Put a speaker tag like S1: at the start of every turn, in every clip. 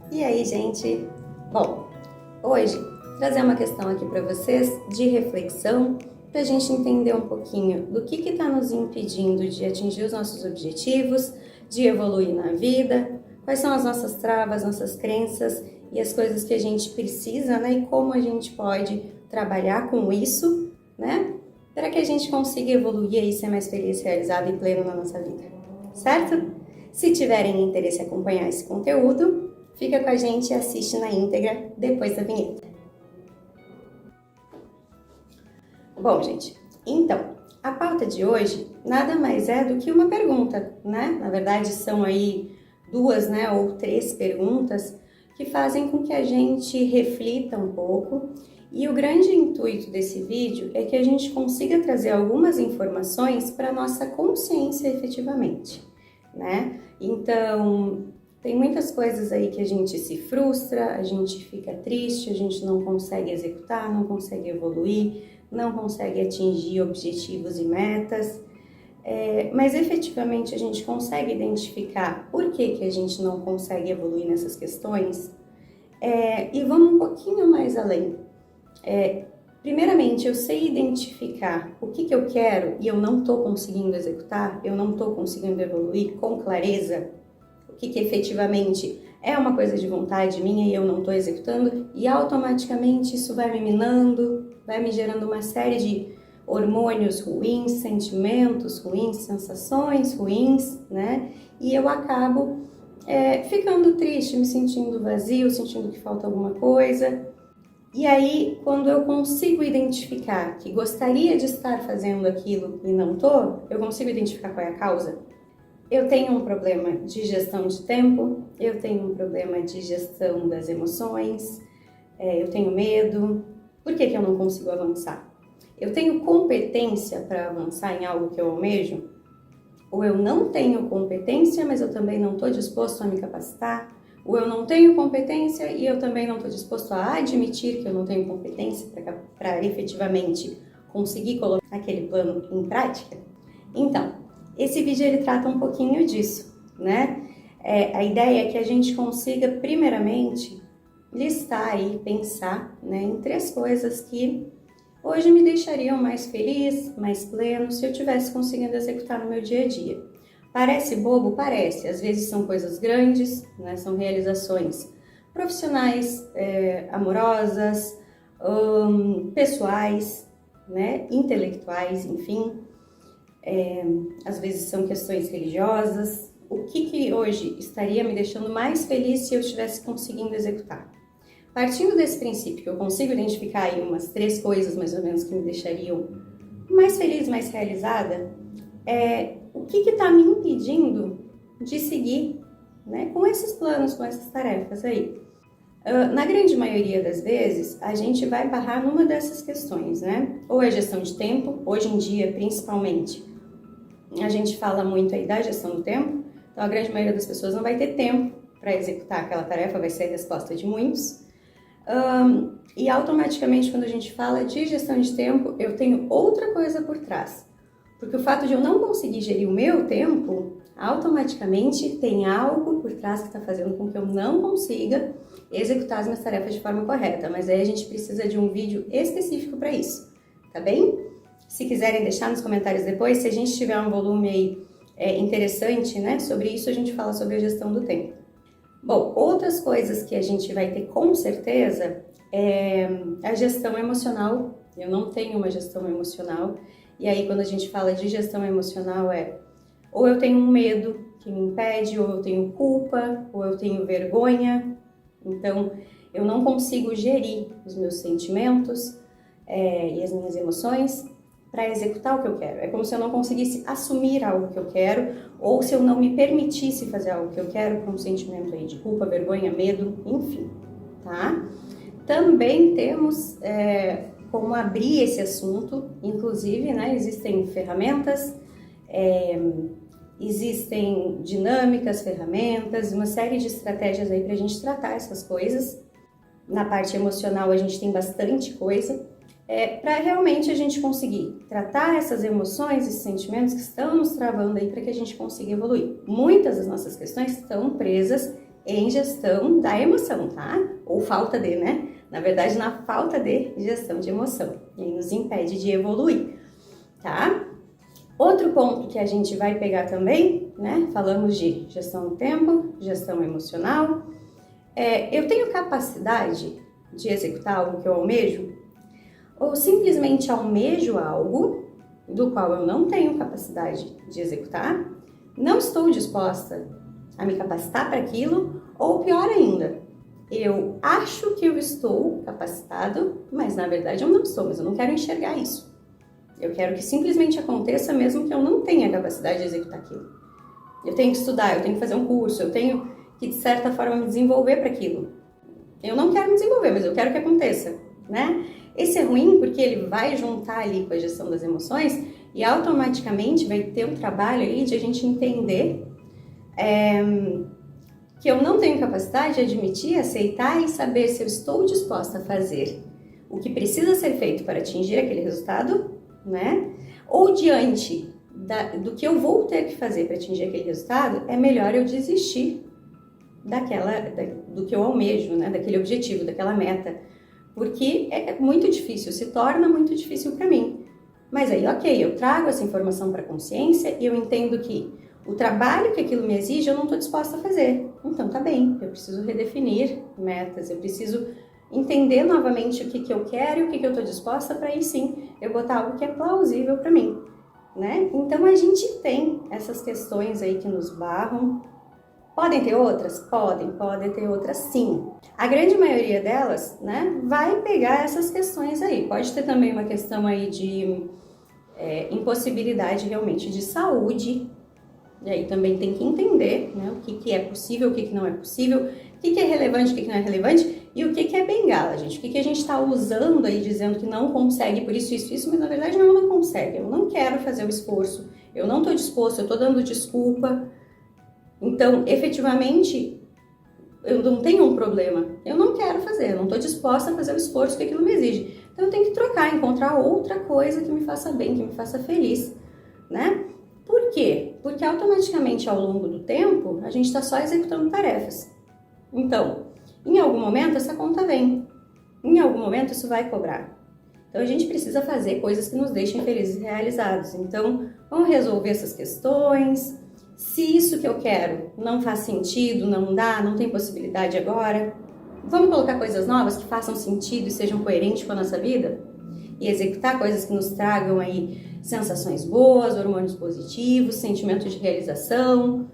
S1: E aí, gente? Bom, hoje trazer uma questão aqui para vocês de reflexão, para a gente entender um pouquinho do que está nos impedindo de atingir os nossos objetivos, de evoluir na vida, quais são as nossas travas, nossas crenças e as coisas que a gente precisa, né? E como a gente pode trabalhar com isso, né? Para que a gente consiga evoluir e ser mais feliz, realizado e pleno na nossa vida, certo? Se tiverem interesse em acompanhar esse conteúdo, fica com a gente e assiste na íntegra depois da vinheta. Bom, gente, então, a pauta de hoje nada mais é do que uma pergunta, né? Na verdade, são aí duas, né, ou três perguntas que fazem com que a gente reflita um pouco. E o grande intuito desse vídeo é que a gente consiga trazer algumas informações para a nossa consciência efetivamente, né? Então, tem muitas coisas aí que a gente se frustra, a gente fica triste, a gente não consegue executar, não consegue evoluir, não consegue atingir objetivos e metas, mas efetivamente a gente consegue identificar por que a gente não consegue evoluir nessas questões, e vamos um pouquinho mais além. Primeiramente, eu sei identificar o que eu quero e eu não estou conseguindo executar, eu não estou conseguindo evoluir com clareza, o que efetivamente é uma coisa de vontade minha e eu não estou executando, e automaticamente isso vai me minando, vai me gerando uma série de hormônios ruins, sentimentos ruins, sensações ruins, né? E eu acabo ficando triste, me sentindo vazio, sentindo que falta alguma coisa. E aí, quando eu consigo identificar que gostaria de estar fazendo aquilo e não tô, eu consigo identificar qual é a causa. Eu tenho um problema de gestão de tempo, eu tenho um problema de gestão das emoções, eu tenho medo. Por que eu não consigo avançar? Eu tenho competência para avançar em algo que eu almejo? Ou eu não tenho competência, mas eu também não estou disposto a me capacitar? Ou eu não tenho competência e eu também não estou disposto a admitir que eu não tenho competência para efetivamente conseguir colocar aquele plano em prática? Então, esse vídeo ele trata um pouquinho disso, né? A ideia é que a gente consiga, primeiramente, listar e pensar, né, em três coisas que hoje me deixariam mais feliz, mais pleno, se eu tivesse conseguindo executar no meu dia a dia. Parece bobo? Parece. Às vezes são coisas grandes, né? São realizações profissionais, amorosas, pessoais, né? Intelectuais, enfim. Às vezes são questões religiosas. O que hoje estaria me deixando mais feliz se eu estivesse conseguindo executar? Partindo desse princípio que eu consigo identificar aí umas três coisas mais ou menos que me deixariam mais feliz, mais realizada, o que está me impedindo de seguir, né, com esses planos, com essas tarefas aí? Na grande maioria das vezes, a gente vai barrar numa dessas questões, né? Ou é gestão de tempo, hoje em dia, principalmente, a gente fala muito aí da gestão do tempo, então a grande maioria das pessoas não vai ter tempo para executar aquela tarefa, vai ser a resposta de muitos. E automaticamente, quando a gente fala de gestão de tempo, eu tenho outra coisa por trás. Porque o fato de eu não conseguir gerir o meu tempo, automaticamente tem algo por trás que está fazendo com que eu não consiga executar as minhas tarefas de forma correta. Mas aí a gente precisa de um vídeo específico para isso, tá bem? Se quiserem deixar nos comentários depois, se a gente tiver um volume aí interessante, né, sobre isso, a gente fala sobre a gestão do tempo. Bom, outras coisas que a gente vai ter com certeza é a gestão emocional. Eu não tenho uma gestão emocional. E aí, quando a gente fala de gestão emocional, ou eu tenho um medo que me impede, ou eu tenho culpa, ou eu tenho vergonha. Então, eu não consigo gerir os meus sentimentos e as minhas emoções para executar o que eu quero. É como se eu não conseguisse assumir algo que eu quero, ou se eu não me permitisse fazer algo que eu quero com um sentimento aí de culpa, vergonha, medo, enfim, tá? Também temos como abrir esse assunto, inclusive, né, existem ferramentas, existem dinâmicas, ferramentas, uma série de estratégias aí para a gente tratar essas coisas. Na parte emocional a gente tem bastante coisa, para realmente a gente conseguir tratar essas emoções e sentimentos que estão nos travando aí para que a gente consiga evoluir. Muitas das nossas questões estão presas em gestão da emoção, tá? Ou falta de, né? Na verdade, na falta de gestão de emoção. E aí nos impede de evoluir, tá? Outro ponto que a gente vai pegar também, né? Falamos de gestão do tempo, gestão emocional. Eu tenho capacidade de executar algo que eu almejo? Ou simplesmente almejo algo do qual eu não tenho capacidade de executar, não estou disposta a me capacitar para aquilo, ou pior ainda, eu acho que eu estou capacitado, mas na verdade eu não estou, mas eu não quero enxergar isso. Eu quero que simplesmente aconteça mesmo que eu não tenha capacidade de executar aquilo. Eu tenho que estudar, eu tenho que fazer um curso, eu tenho que de certa forma me desenvolver para aquilo. Eu não quero me desenvolver, mas eu quero que aconteça, né? Esse é ruim porque ele vai juntar ali com a gestão das emoções e automaticamente vai ter um trabalho aí de a gente entender que eu não tenho capacidade de admitir, aceitar e saber se eu estou disposta a fazer o que precisa ser feito para atingir aquele resultado, né? Ou diante do que eu vou ter que fazer para atingir aquele resultado, é melhor eu desistir do que eu almejo, né? Daquele objetivo, daquela meta, porque é muito difícil, se torna muito difícil para mim. Mas aí, ok, eu trago essa informação para a consciência e eu entendo que o trabalho que aquilo me exige eu não estou disposta a fazer. Então tá bem, eu preciso redefinir metas, eu preciso entender novamente o que eu quero e o que eu estou disposta para aí sim eu botar algo que é plausível para mim, né? Então a gente tem essas questões aí que nos barram. Podem ter outras? Podem ter outras sim. A grande maioria delas, né, vai pegar essas questões aí. Pode ter também uma questão aí de impossibilidade realmente de saúde. E aí também tem que entender, né, o que é possível, o que não é possível, o que é relevante, o que não é relevante e o que é bengala, gente. O que a gente está usando aí dizendo que não consegue por isso, mas na verdade não consegue. Eu não quero fazer o esforço, eu não estou disposto, eu estou dando desculpa. Então, efetivamente, eu não tenho um problema, eu não quero fazer, eu não estou disposta a fazer o esforço que aquilo me exige. Então, eu tenho que trocar, encontrar outra coisa que me faça bem, que me faça feliz, né? Por quê? Porque automaticamente, ao longo do tempo, a gente está só executando tarefas. Então, em algum momento, essa conta vem. Em algum momento, isso vai cobrar. Então, a gente precisa fazer coisas que nos deixem felizes e realizados. Então, vamos resolver essas questões. Se isso que eu quero não faz sentido, não dá, não tem possibilidade agora, vamos colocar coisas novas que façam sentido e sejam coerentes com a nossa vida? E executar coisas que nos tragam aí sensações boas, hormônios positivos, sentimento de realização,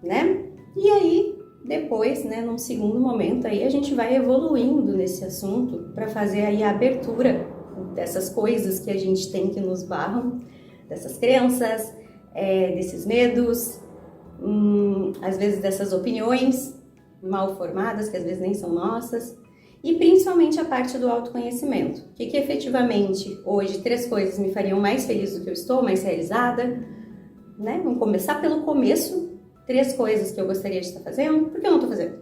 S1: né? E aí, depois, né, num segundo momento, aí a gente vai evoluindo nesse assunto para fazer aí a abertura dessas coisas que a gente tem que nos barram, dessas crenças, desses medos, às vezes dessas opiniões mal formadas, que às vezes nem são nossas, e principalmente a parte do autoconhecimento. O que efetivamente hoje 3 coisas me fariam mais feliz do que eu estou, mais realizada, né? Vamos começar pelo começo, 3 coisas que eu gostaria de estar fazendo, por que eu não estou fazendo?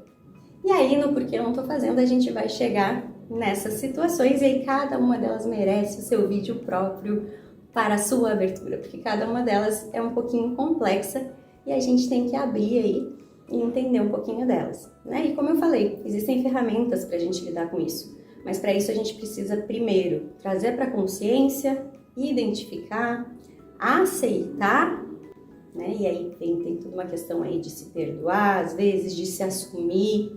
S1: E aí no porquê eu não estou fazendo a gente vai chegar nessas situações e aí cada uma delas merece o seu vídeo próprio para a sua abertura, porque cada uma delas é um pouquinho complexa e a gente tem que abrir aí e entender um pouquinho delas, né? E como eu falei, existem ferramentas para a gente lidar com isso, mas para isso a gente precisa primeiro trazer para a consciência, identificar, aceitar, né? E aí tem toda uma questão aí de se perdoar, às vezes de se assumir,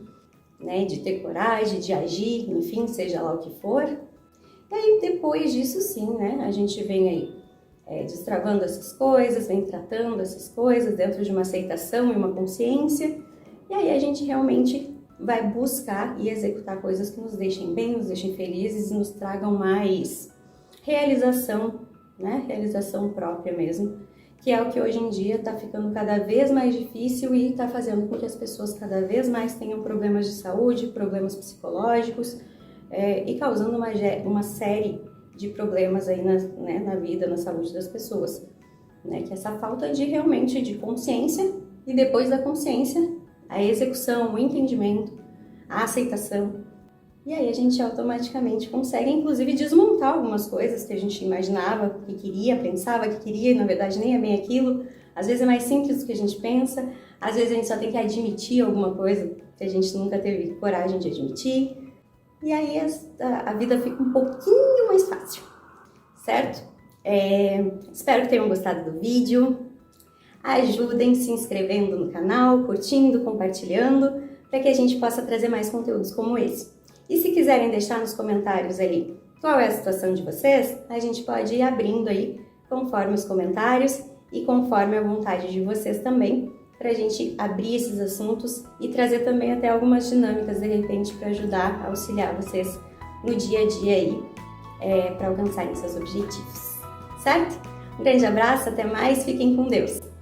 S1: né? De ter coragem, de agir, enfim, seja lá o que for. E aí depois disso sim, né? A gente vem aí destravando essas coisas, vem tratando essas coisas dentro de uma aceitação e uma consciência, e aí a gente realmente vai buscar e executar coisas que nos deixem bem, nos deixem felizes e nos tragam mais realização, né? Realização própria mesmo, que é o que hoje em dia está ficando cada vez mais difícil e está fazendo com que as pessoas cada vez mais tenham problemas de saúde, problemas psicológicos e causando uma série de problemas aí na vida, na saúde das pessoas, né? Que essa falta de realmente de consciência e depois da consciência, a execução, o entendimento, a aceitação. E aí a gente automaticamente consegue, inclusive, desmontar algumas coisas que a gente imaginava, que queria, pensava que queria, e na verdade nem é bem aquilo. Às vezes é mais simples do que a gente pensa, às vezes a gente só tem que admitir alguma coisa que a gente nunca teve coragem de admitir. E aí a vida fica um pouquinho mais fácil, certo? Espero que tenham gostado do vídeo. Ajudem se inscrevendo no canal, curtindo, compartilhando, para que a gente possa trazer mais conteúdos como esse. E se quiserem deixar nos comentários ali qual é a situação de vocês, a gente pode ir abrindo aí conforme os comentários e conforme a vontade de vocês também, para a gente abrir esses assuntos e trazer também até algumas dinâmicas de repente para ajudar, auxiliar vocês no dia a dia aí, para alcançarem seus objetivos, certo? Um grande abraço, até mais, fiquem com Deus!